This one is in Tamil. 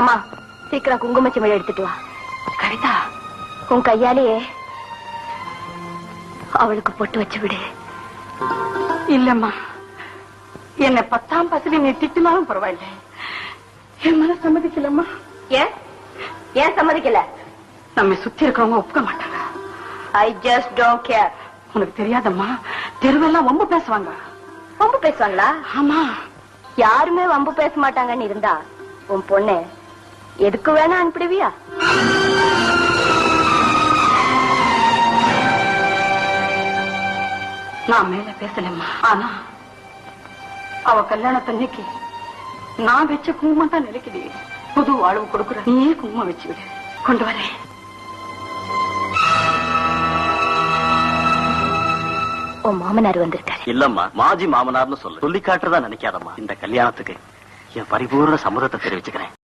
அம்மா சீக்கிரம் குங்குமச்சிமழை எடுத்துட்டு வா. கவிதா, உன் கையாலேயே அவளுக்கு பொட்டு வச்சு விடு. இல்லம்மா, என்ன 10ஆம் பசங்க நீ திட்டினாலும் பரவாயில்ல, என் மன சம்மதிக்கலம்மா. ஏன் சம்மதிக்கல? நம்ம சுத்தி இருக்கிறவங்க ஒப்புக்க மாட்டாங்க. I just don't care. உனக்கு தெரியாதம்மா, தெருவெல்லாம் வம்பு பேசுவாங்க. வம்பு பேசுவாங்களா? ஆமா. யாருமே வம்பு பேச மாட்டாங்கன்னு இருந்தா உன் பொண்ணு எதுக்கு வேணா அனுப்பிடுவியா? நான் மேல பேசலம்மா, ஆனா அவ கல்யாணத்தன்னைக்கு நான் வச்ச குங்குமம் தான் நிலைக்குது. புது வாழ்வு கொடுக்குற நீயே குங்குமம் வச்சு விடு. கொண்டு வரேன். உன் மாமனார் வந்திருக்காரு. இல்லம்மா, மாஜி மாமனார்னு சொல்லி காட்டுறதா நினைக்காதம்மா. இந்த கல்யாணத்துக்கு என் பரிபூர்ண சம்மதத்தை தெரிவிச்சுக்கிறேன்.